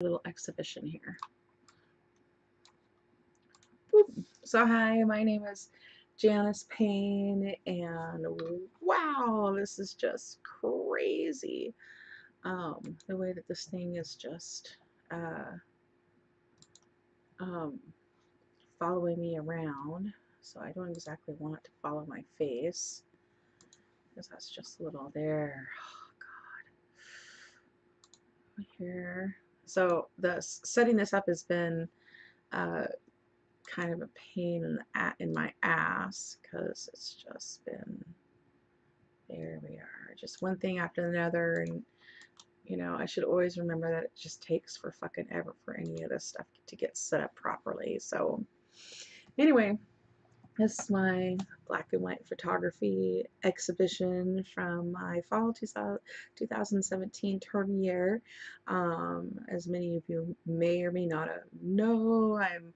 little exhibition here. Boop. So hi, my name is Janice Payne, and wow, this is just crazy. The way that this thing is just uh, um, following me around. So I don't exactly want it to follow my face because that's just a little there. Oh God, here. So the setting this up has been uh, kind of a pain in my ass because it's just been, there we are, just one thing after another. And I should always remember that it just takes for fucking ever for any of this stuff to get set up properly. So anyway, this is my black and white photography exhibition from my fall 2017 term year. As many of you may or may not know, I'm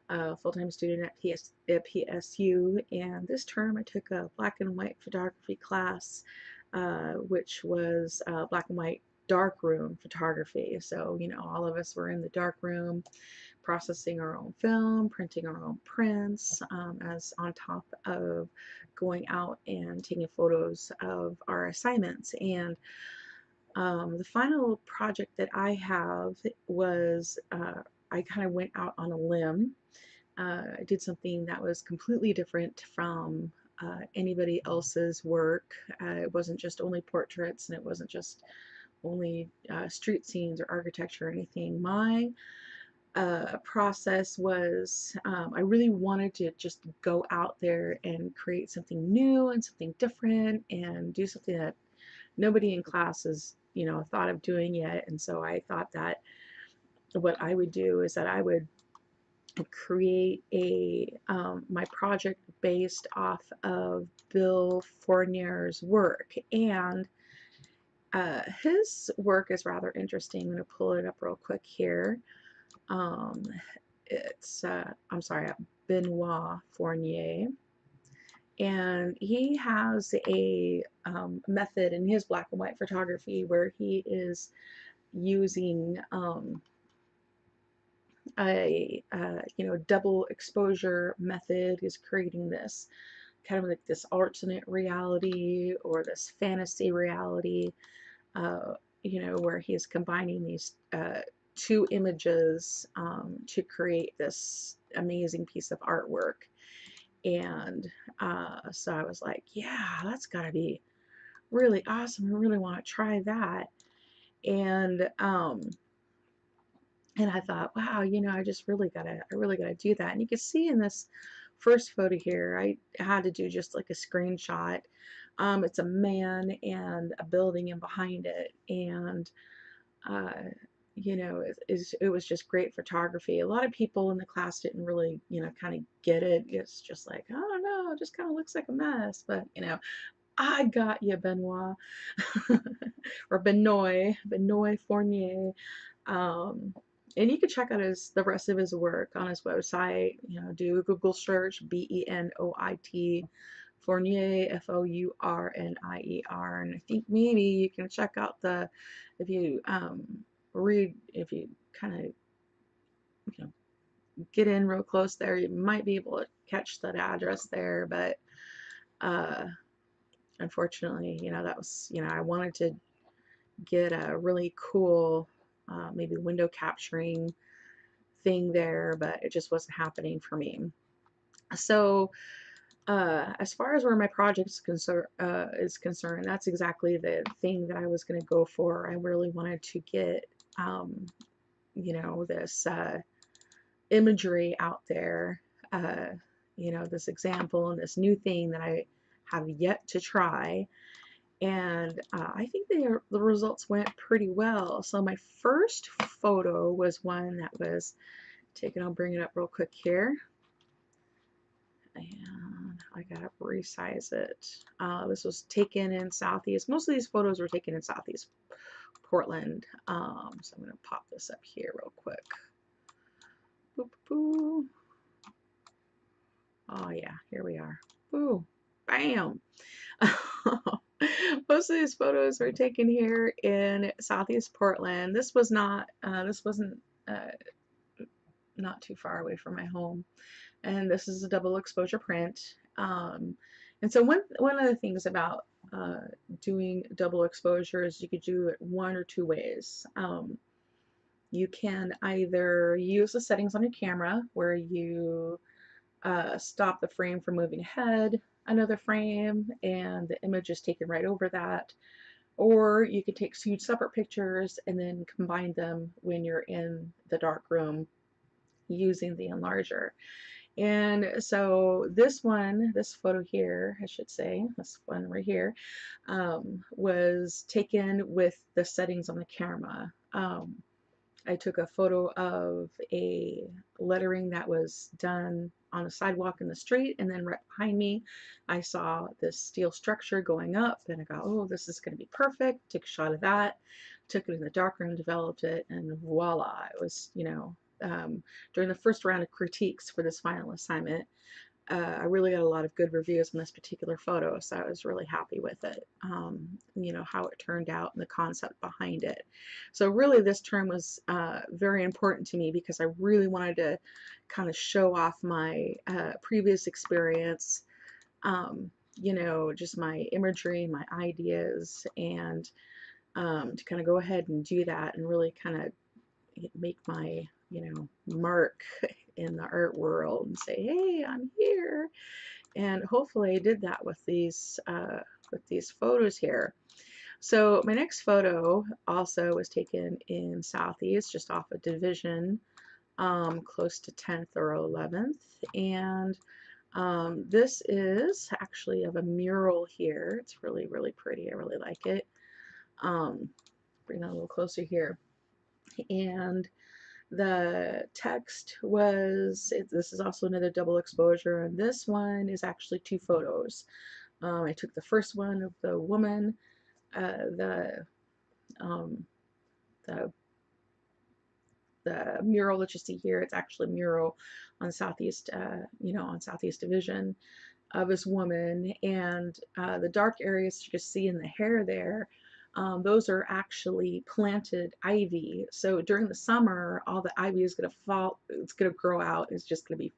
a full-time student at PSU, and this term I took a black and white photography class, which was black and white darkroom photography. So, all of us were in the darkroom processing our own film, printing our own prints, as on top of going out and taking photos of our assignments. And the final project that I have was I kind of went out on a limb. I did something that was completely different from anybody else's work. It wasn't just only portraits, and it wasn't just only street scenes or architecture or anything. My process was I really wanted to just go out there and create something new and something different and do something that nobody in class has thought of doing yet. And so I thought that what I would do is that I would create a my project based off of Bill Fournier's work. And his work is rather interesting. I'm going to pull it up real quick here. Um, it's I'm sorry, Benoit Fournier, and he has a method in his black and white photography where he is using a double exposure method. Is creating this kind of like this alternate reality or this fantasy reality, uh, where he's combining these two images to create this amazing piece of artwork. And so I was like, yeah, that's got to be really awesome. I really want to try that. And I thought, wow, I really gotta do that. And you can see in this first photo here, I had to do just like a screenshot. It's a man and a building and behind it. And uh, it was just great photography. A lot of people in the class didn't really, kind of get it. It's just like, I don't know, it just kind of looks like a mess. But, I got you, Benoit, or Benoit Fournier. Um, and you can check out the rest of his work on his website. Do a Google search, Benoit Fournier, Fournier, and I think maybe you can check out if you if you kind of get in real close there, you might be able to catch that address there. But uh, unfortunately, that was, I wanted to get a really cool maybe window capturing thing there, but it just wasn't happening for me. So as far as where my project is concerned, that's exactly the thing that I was going to go for. I really wanted to get this imagery out there, this example and this new thing that I have yet to try. And I think the results went pretty well. So my first photo was one that was taken. I'll bring it up real quick here. And I gotta resize it. This was taken in Southeast. Most of these photos were taken in Southeast Portland. So I'm gonna pop this up here real quick. Boop, boop. Oh yeah, here we are. Boo, bam. Most of these photos were taken here in Southeast Portland. This wasn't uh, not too far away from my home. And this is a double exposure print. And so one of the things about doing double exposure is you could do it one or two ways. You can either use the settings on your camera where you stop the frame from moving ahead another frame and the image is taken right over that, or you could take two separate pictures and then combine them when you're in the dark room using the enlarger. And so this photo here, I should say, this one right here, was taken with the settings on the camera. I took a photo of a lettering that was done on a sidewalk in the street, and then right behind me, I saw this steel structure going up, and I go, oh, this is going to be perfect. Took a shot of that, took it in the darkroom, developed it, and voila, it was, during the first round of critiques for this final assignment, I really got a lot of good reviews on this particular photo, so I was really happy with it. How it turned out and the concept behind it. So really this term was very important to me because I really wanted to kind of show off my previous experience, just my imagery, my ideas, and to kind of go ahead and do that and really kind of make my mark in the art world and say, hey, I'm here. And hopefully I did that with these photos here. So my next photo also was taken in Southeast, just off of Division, close to 10th or 11th. And this is actually of a mural here. It's really, really pretty. I really like it. Bring that a little closer here. And the text was, this is also another double exposure, and this one is actually two photos. I took the first one of the woman, the um, the mural that you see here. It's actually a mural on Southeast, on Southeast Division of this woman, and the dark areas you can see in the hair there. Those are actually planted ivy. So during the summer, all the ivy is going to fall, it's going to grow out. It's just going to be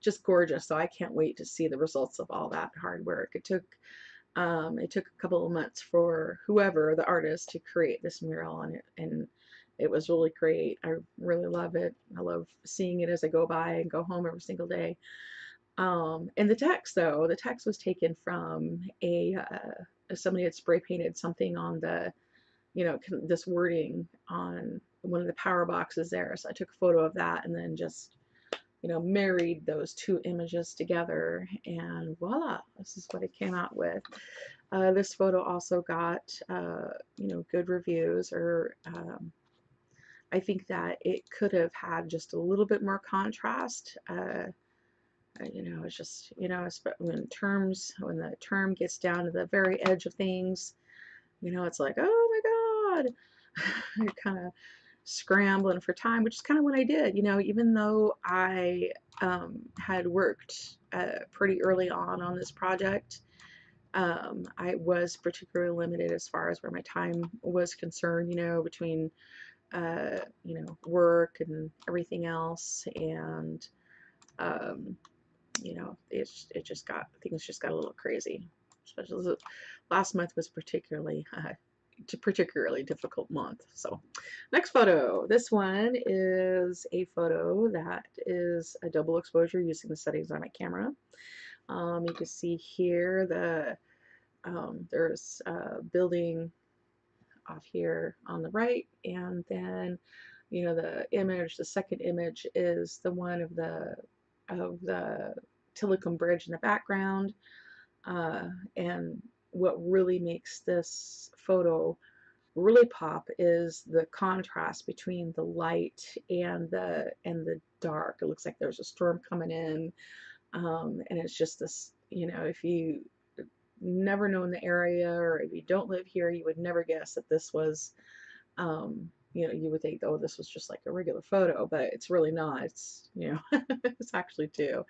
just gorgeous. So I can't wait to see the results of all that hard work. It took a couple of months for whoever, the artist, to create this mural, and it was really great. I really love it. I love seeing it as I go by and go home every single day. And the text, though, the text was taken from somebody had spray painted something on the, this wording on one of the power boxes there. So I took a photo of that and then just, married those two images together, and voila, this is what it came out with. This photo also got, good reviews, or I think that it could have had just a little bit more contrast. It's just, when the term gets down to the very edge of things, it's like, oh my God, you're kind of scrambling for time, which is kind of what I did. Even though I had worked pretty early on this project, I was particularly limited as far as where my time was concerned, between, work and everything else. And, things just got a little crazy. Especially last month was particularly difficult month. So next photo. This one is a photo that is a double exposure using the settings on my camera. You can see here there's a building off here on the right, and then the second image is the one of the Tillicum Bridge in the background. And what really makes this photo really pop is the contrast between the light and the dark. It looks like there's a storm coming in, and it's just this, if you never known the area, or if you don't live here, you would never guess that this was you know, you would think, oh, this was just like a regular photo, but it's really not. It's, you know, it's actually two.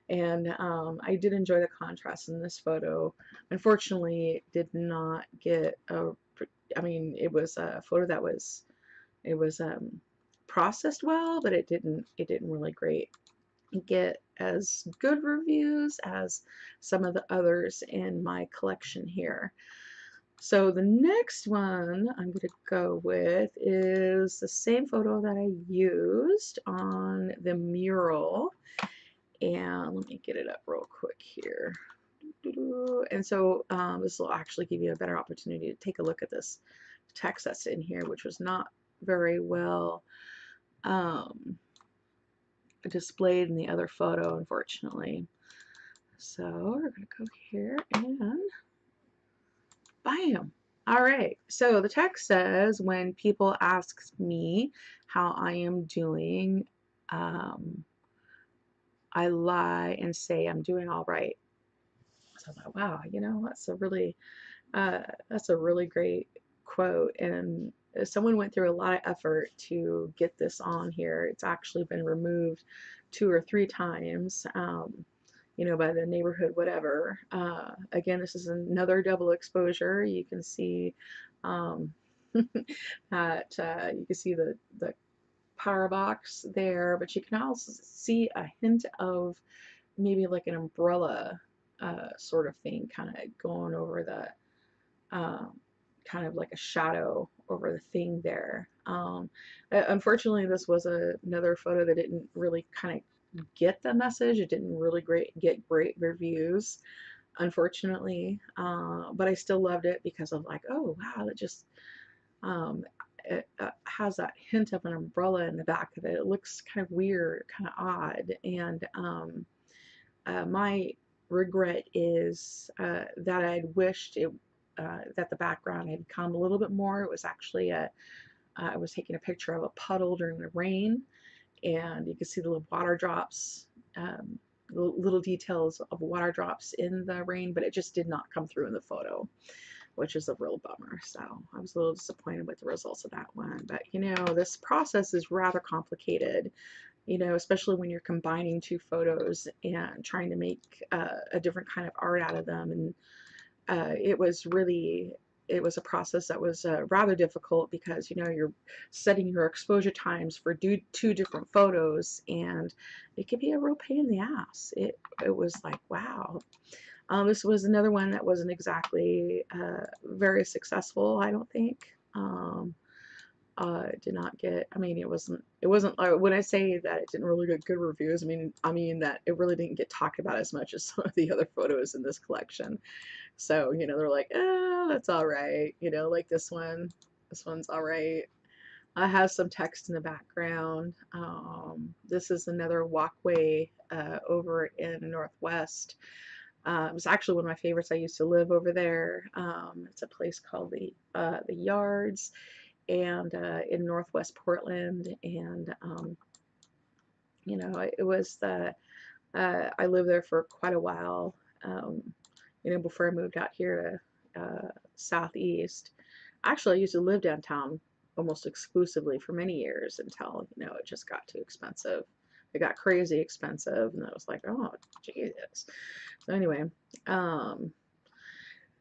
And I did enjoy the contrast in this photo. Unfortunately, it did not get a, I mean, it was a photo that was, it was processed well, but it didn't really great get as good reviews as some of the others in my collection here. So the next one I'm going to go with is the same photo that I used on the mural. And let me get it up real quick here. And so this will actually give you a better opportunity to take a look at this text that's in here, which was not very well um, displayed in the other photo, unfortunately. So we're going to go here and bam. All right. So the text says, when people ask me how I am doing, um, I lie and say I'm doing all right. So I thought, wow, you know, that's a really great quote. And someone went through a lot of effort to get this on here. It's actually been removed 2 or 3 times. You know, by the neighborhood, whatever. Again, this is another double exposure. You can see that you can see the power box there, but you can also see a hint of maybe like an umbrella sort of thing, kind of going over the kind of like a shadow over the thing there. Unfortunately, this was another photo that didn't really kind of get the message. It didn't really get great reviews, unfortunately. But I still loved it because of like, oh wow, that just um, it has that hint of an umbrella in the back of it. It looks kind of weird, kind of odd, and my regret is that I'd wished that the background had come a little bit more. It was actually I was taking a picture of a puddle during the rain, and you can see the little water drops, little details of water drops in the rain, but it just did not come through in the photo, which is a real bummer. So I was a little disappointed with the results of that one. But you know, this process is rather complicated, you know, especially when you're combining 2 photos and trying to make a different kind of art out of them. And it was a process that was rather difficult because, you know, you're setting your exposure times for 2 different photos, and it could be a real pain in the ass. It was like, wow. This was another one that wasn't exactly very successful, I don't think. Did not get, I mean, it wasn't when I say that it didn't really get good reviews, I mean that it really didn't get talked about as much as some of the other photos in this collection. So, you know, they're like, oh, that's all right. You know, like this one's all right. I have some text in the background. This is another walkway over in Northwest. It's actually one of my favorites. I used to live over there. It's a place called the Yards, and in Northwest Portland. And you know, it was I lived there for quite a while. Um, you know, before I moved out here to Southeast. Actually, I used to live downtown almost exclusively for many years until, you know, it just got too expensive. It got crazy expensive, and I was like, oh, Jesus. So anyway, um,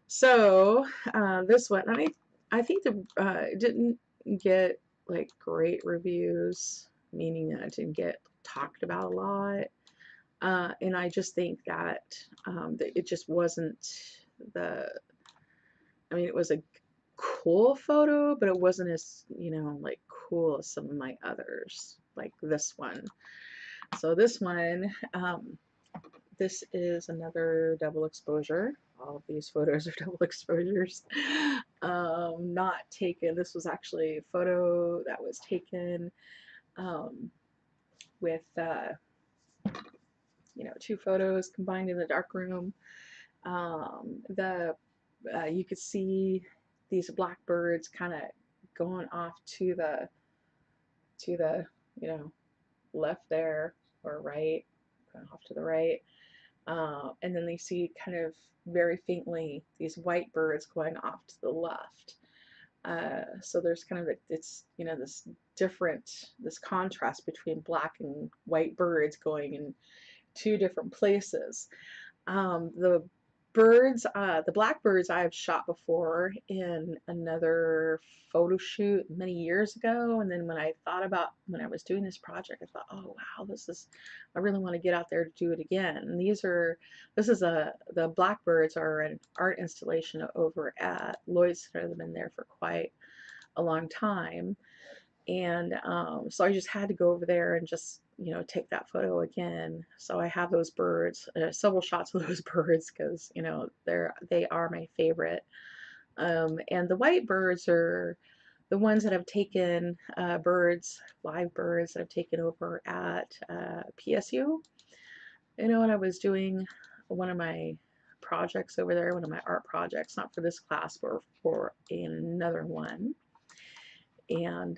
this one, I think it didn't get like great reviews, meaning that it didn't get talked about a lot. And I just think that it just wasn't the, I mean, it was a cool photo, but it wasn't as, you know, like cool as some of my others, like this one. So this is another double exposure. All of these photos are double exposures. Not taken, this was actually a photo that was taken um, with, you know, 2 photos combined in the dark room. The You could see these blackbirds kind of going off to the you know, left there, or right, going off to the right, and then they see kind of very faintly these white birds going off to the left. So there's kind of it's, you know, this contrast between black and white birds going in two different places. The the blackbirds I've shot before in another photo shoot many years ago. And then when I thought about when I was doing this project, I thought, oh wow, I really want to get out there to do it again. And the blackbirds are an art installation over at Lloyd's Center. They've been there for quite a long time. And so I just had to go over there and just, you know, take that photo again. So I have those birds, several shots of those birds, because, you know, they are my favorite. And the white birds are the ones that I've taken, live birds that I've taken over at PSU. You know, when I was doing one of my projects over there, one of my art projects, not for this class, but for another one. And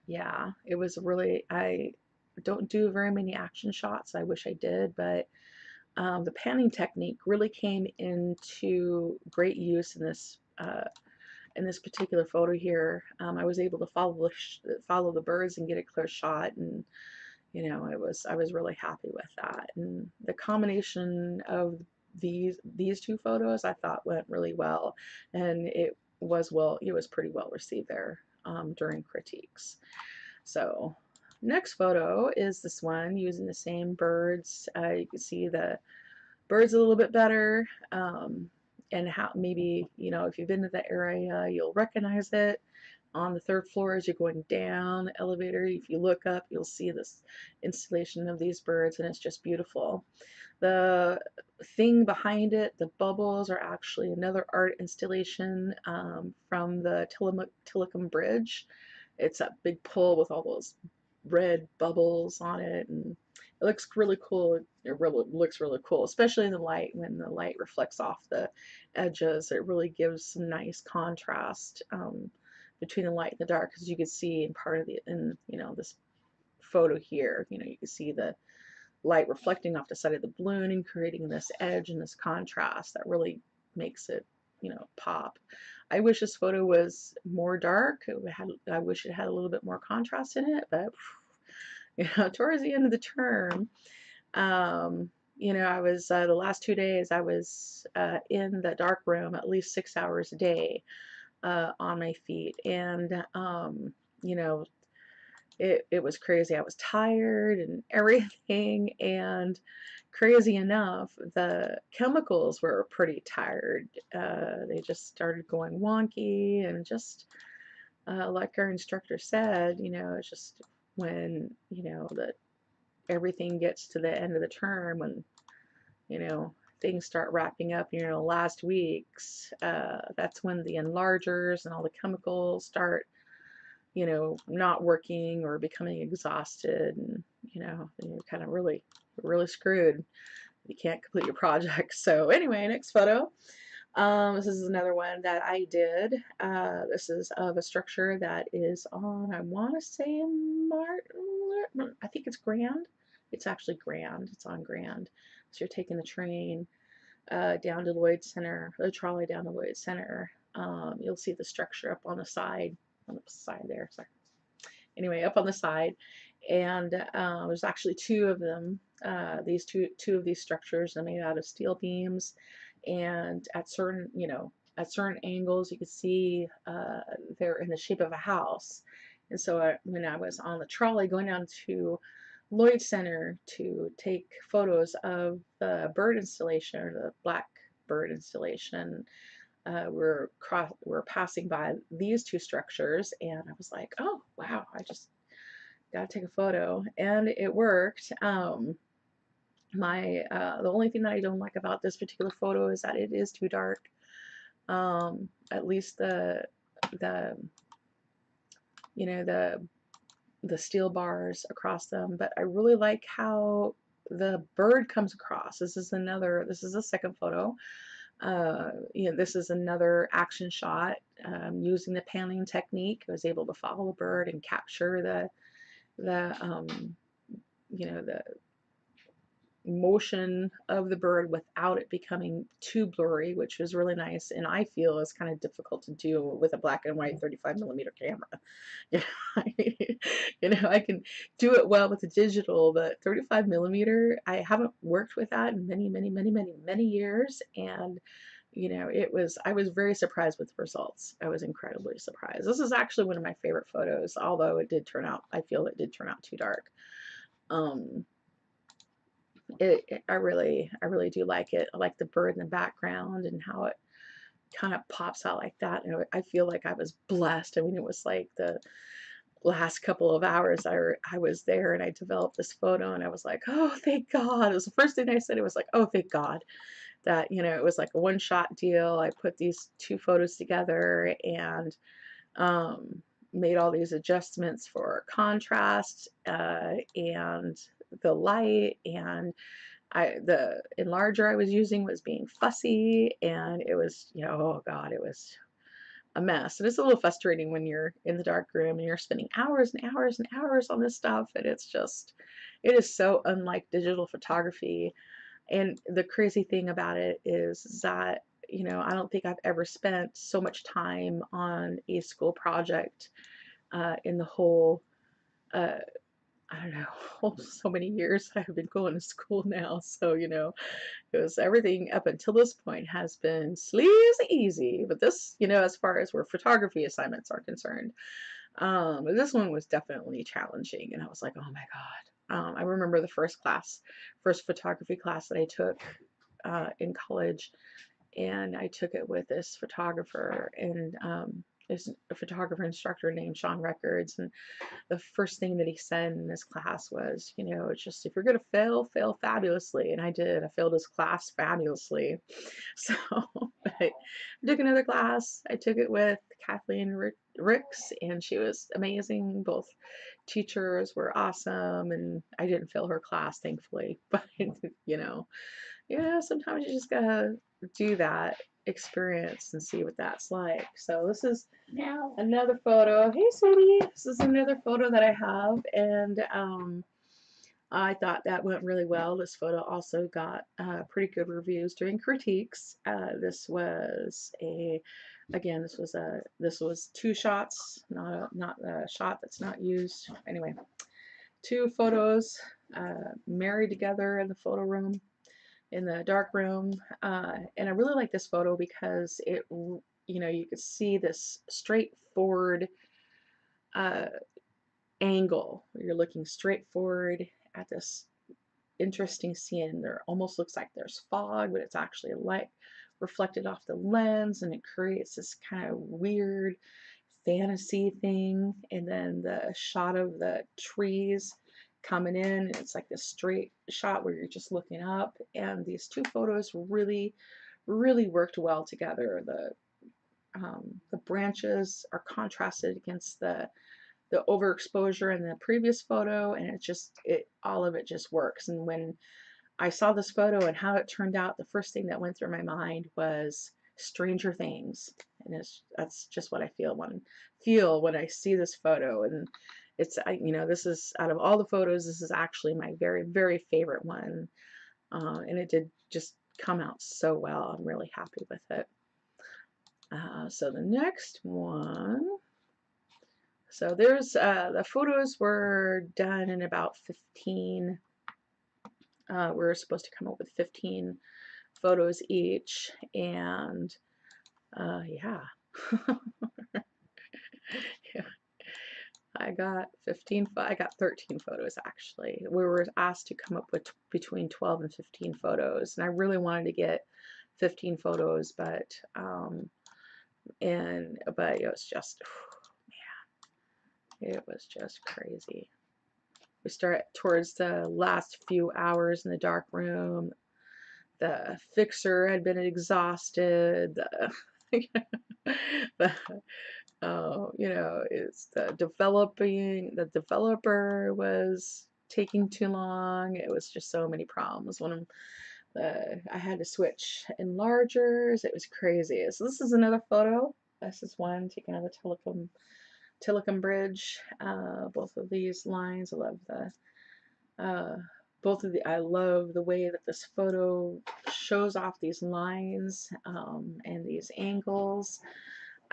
yeah, it was really, I don't do very many action shots. I wish I did, but the panning technique really came into great use in this particular photo here. I was able to follow the birds and get a clear shot, and you know, I was really happy with that. And the combination of these two photos I thought went really well, and it was pretty well received there during critiques. So next photo is this one using the same birds. You can see the birds a little bit better, and how maybe, you know, if you've been to the area, you'll recognize it. On the third floor, as you're going down the elevator, if you look up, you'll see this installation of these birds, and it's just beautiful. The thing behind it, the bubbles, are actually another art installation from the Tillicum Bridge. It's a big pole with all those red bubbles on it, and it looks really cool. It really looks really cool, especially in the light. When the light reflects off the edges, it really gives some nice contrast between the light and the dark, because you can see in part of you know, this photo here, you know, you can see the light reflecting off the side of the balloon and creating this edge and this contrast that really makes it, you know, pop. I wish this photo was more dark. I wish it had a little bit more contrast in it, but you know, towards the end of the term, you know, I was the last 2 days I was in the dark room at least 6 hours a day on my feet, and you know, it was crazy. I was tired and everything, and crazy enough, the chemicals were pretty tired. They just started going wonky, and just like our instructor said, you know, it's just when, you know, that everything gets to the end of the term, when, you know, things start wrapping up, you know, last weeks, that's when the enlargers and all the chemicals start, you know, not working or becoming exhausted, and you know, then you're kind of really screwed. You can't complete your project. So anyway, next photo. This is another one that I did. This is of a structure that is on, I want to say, Martin, I think it's Grand. It's actually Grand. It's on Grand. So you're taking the train down to Lloyd Center, the trolley down to Lloyd Center. You'll see the structure up on the side there. Sorry. Anyway, up on the side, and there's actually two of them. These two of these structures are made out of steel beams, and at certain, you know, at certain angles, you can see they're in the shape of a house. And so when I was on the trolley going down to Lloyd Center to take photos of the bird installation, or the black bird installation, we're passing by these two structures, and I was like, oh wow, I just gotta take a photo, and it worked. The only thing that I don't like about this particular photo is that it is too dark. At least the you know, the steel bars across them, but I really like how the bird comes across. This is a second photo. You know, this is another action shot using the panning technique. I was able to follow the bird and capture the you know, motion of the bird without it becoming too blurry, which was really nice, and I feel is kind of difficult to do with a black and white 35mm camera. You know, I can do it well with the digital, but 35mm, I haven't worked with that in many, many, many, many, many years, and I was very surprised with the results. I was incredibly surprised. This is actually one of my favorite photos, although I feel it did turn out too dark. Um, I really do like it. I like the bird in the background and how it kind of pops out like that. And I feel like I was blessed. I mean, it was like the last couple of hours I was there and I developed this photo and I was like, oh, thank God. It was the first thing I said. It was like, oh, thank God that, it was like a one-shot deal. I put these two photos together and um, made all these adjustments for contrast and the light, and the enlarger I was using was being fussy, and it was, oh God, it was a mess. And it's a little frustrating when you're in the dark room and you're spending hours and hours and hours on this stuff, and it is so unlike digital photography. And the crazy thing about it is that, I don't think I've ever spent so much time on a school project in the whole uh, I don't know, so many years I've been going to school now. So, because everything up until this point has been sleazy easy. But this, as far as where photography assignments are concerned, this one was definitely challenging. And I was like, oh my God. I remember the first photography class that I took in college, and I took it with this photographer, and there's a photographer instructor named Sean Records, and the first thing that he said in this class was, it's just, if you're going to fail, fail fabulously. And I did. I failed his class fabulously. So I took another class. I took it with Kathleen Ricks, and she was amazing. Both teachers were awesome, and I didn't fail her class, thankfully. But, sometimes you just gotta do that experience and see what that's like. So this is another photo. Hey, sweetie. This is another photo that I have, and I thought that went really well. This photo also got pretty good reviews during critiques. This was two shots, not a shot that's not used. Anyway, two photos married together in the photo room, in the dark room, and I really like this photo because you could see this straightforward uh, angle. You're looking straight forward at this interesting scene. There almost looks like there's fog, but it's actually light reflected off the lens, and it creates this kind of weird fantasy thing. And then the shot of the trees coming in, and it's like this straight shot where you're just looking up. And these two photos really, really worked well together. The branches are contrasted against the overexposure in the previous photo, and all of it just works. And when I saw this photo and how it turned out, the first thing that went through my mind was Stranger Things. And that's just what I feel when I see this photo. And this is, out of all the photos, this is actually my very, very favorite one. And it did just come out so well. I'm really happy with it. So the next one. So there's the photos were done in about 15. We're supposed to come up with 15 photos each, and yeah. Yeah. I got 13 photos actually. We were asked to come up with between 12 and 15 photos, and I really wanted to get 15 photos, but it was just, man, it was just crazy. We start towards the last few hours in the dark room. The fixer had been exhausted. It's the developer was taking too long. It was just so many problems. I had to switch enlargers. It was crazy. So this is another photo. This is one taken on the Tilikum Bridge. Both of these lines. I love the both of the, I love the way that this photo shows off these lines and these angles.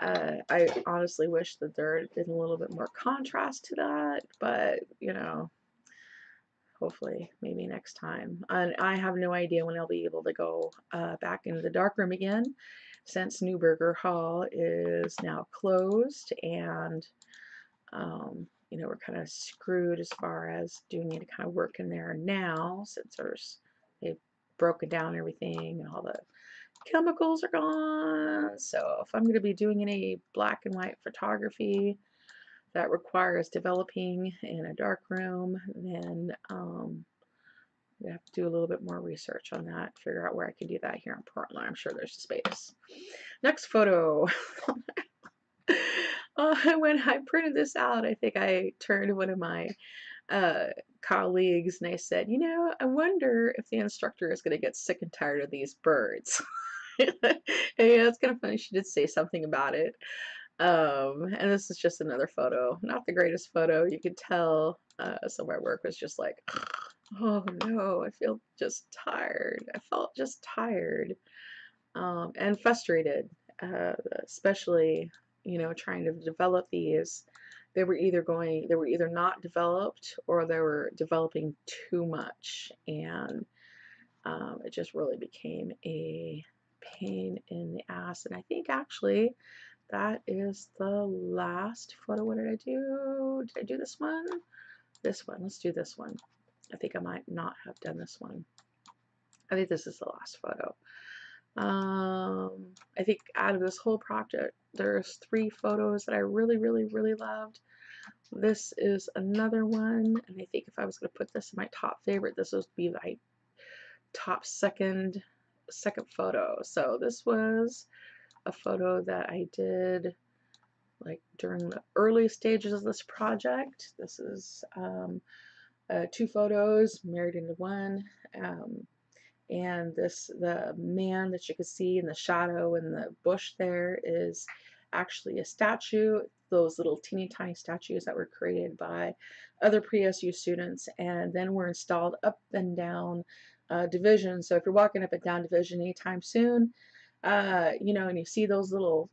I honestly wish that there had been a little bit more contrast to that, but you know, hopefully maybe next time. And I have no idea when I'll be able to go back into the darkroom again, since Newburger Hall is now closed, and you know, we're kind of screwed as far as doing any kind of work in there now, since they've broken down everything and all the chemicals are gone. So if I'm going to be doing any black and white photography that requires developing in a dark room, then I have to do a little bit more research on that, figure out where I can do that here in Portland. I'm sure there's a space. Next photo. When I printed this out, I think I turned to one of my colleagues and I said, you know, I wonder if the instructor is going to get sick and tired of these birds. And, yeah, it's kind of funny. She did say something about it. And this is just another photo. Not the greatest photo. You could tell so my work was just like, oh no, I feel just tired. I felt just tired and frustrated, especially, you know, trying to develop these. They were either not developed or they were developing too much, and it just really became a pain in the ass. And I think actually that is the last photo. What did I do? Did I do this one? This one. Let's do this one. I think I might not have done this one. I think this is the last photo. I think out of this whole project, there's 3 photos that I really, really, really loved. This is another one, and I think if I was going to put this in my top favorite, this would be my top second photo. So this was a photo that I did like during the early stages of this project. This is 2 photos married into one. And the man that you can see in the shadow in the bush there is actually a statue, those little teeny tiny statues that were created by other pre-SU students and then were installed up and down Division. So if you're walking up and down Division anytime soon, you know, and you see those little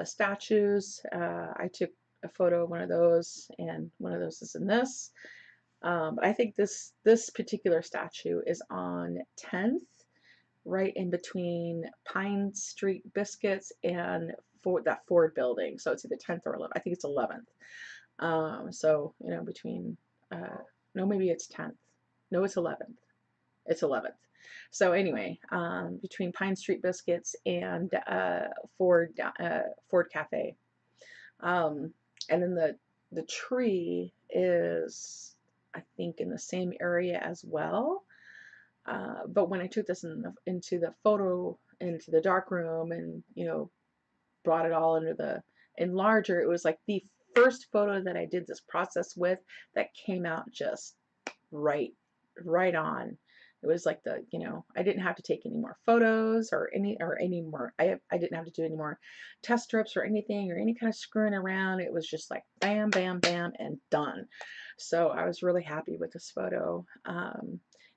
statues, I took a photo of one of those, and one of those is in this. But I think this particular statue is on 10th, right in between Pine Street Biscuits and that Ford building. So it's either 10th or 11th. I think it's 11th. So, you know, between, no, maybe it's 10th. No, it's 11th. It's 11th. So anyway, between Pine Street Biscuits and Ford Cafe. And then the tree is, I think, in the same area as well. But when I took this into the dark room, and you know, brought it all into the enlarger, it was like the first photo that I did this process with that came out just right on. It was like you know, I didn't have to take any more photos or any more. I didn't have to do any more test strips or anything or any kind of screwing around. It was just like bam, bam, bam, and done. So I was really happy with this photo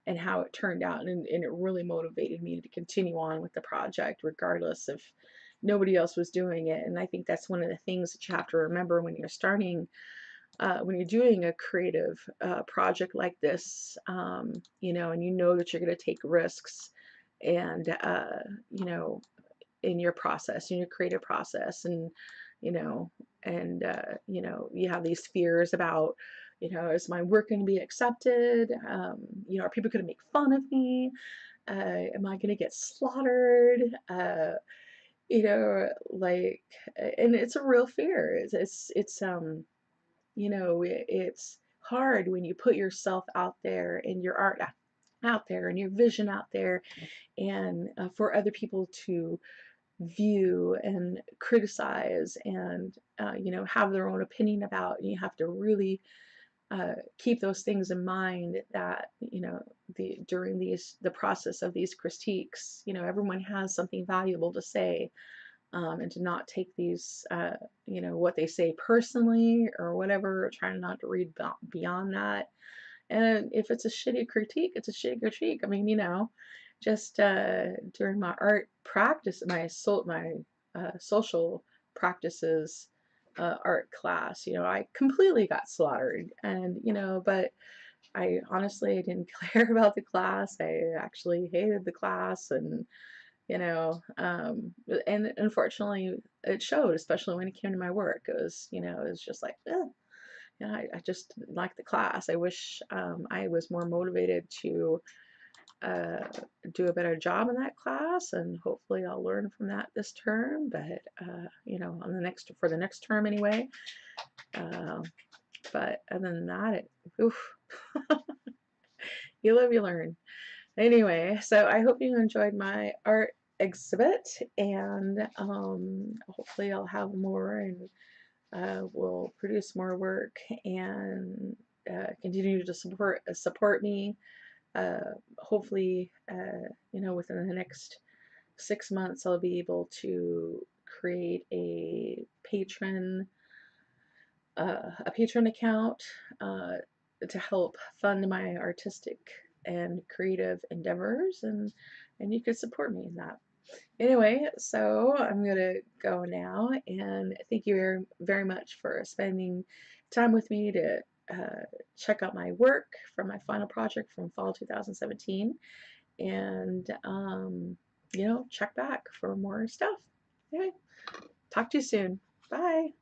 and how it turned out, and it really motivated me to continue on with the project regardless if nobody else was doing it. And I think that's one of the things that you have to remember when you're starting when you're doing a creative project like this, you know, and you know that you're going to take risks, and you know, in your process, in your creative process, and you know, you know, you have these fears about, you know, is my work going to be accepted? You know, are people going to make fun of me? Am I going to get slaughtered? You know, like, and it's a real fear. It's you know, it's hard when you put yourself out there and your art out there and your vision out there, and for other people to view and criticize and you know, have their own opinion about. And you have to really keep those things in mind, that you know, during the process of these critiques, you know, everyone has something valuable to say, and to not take these, you know, what they say personally or whatever, trying not to read beyond that. And if it's a shitty critique, it's a shitty critique. I mean, just during my art practice, my social practices art class, I completely got slaughtered, and but I honestly didn't care about the class. I actually hated the class, and and unfortunately it showed, especially when it came to my work. It was just like, ugh. I just didn't like the class. I wish I was more motivated to uh, do a better job in that class, and hopefully I'll learn from that this term. But on for the next term anyway. Uh, but other than that, oof, you live, you learn. Anyway, so I hope you enjoyed my art exhibit, and hopefully I'll have more, and will produce more work, and continue to support me. Hopefully, within the next 6 months, I'll be able to create a patron account uh, to help fund my artistic and creative endeavors, and you could support me in that. Anyway, so I'm gonna go now, and thank you very, very much for spending time with me to check out my work from my final project from fall 2017, and check back for more stuff. Anyway, talk to you soon. Bye.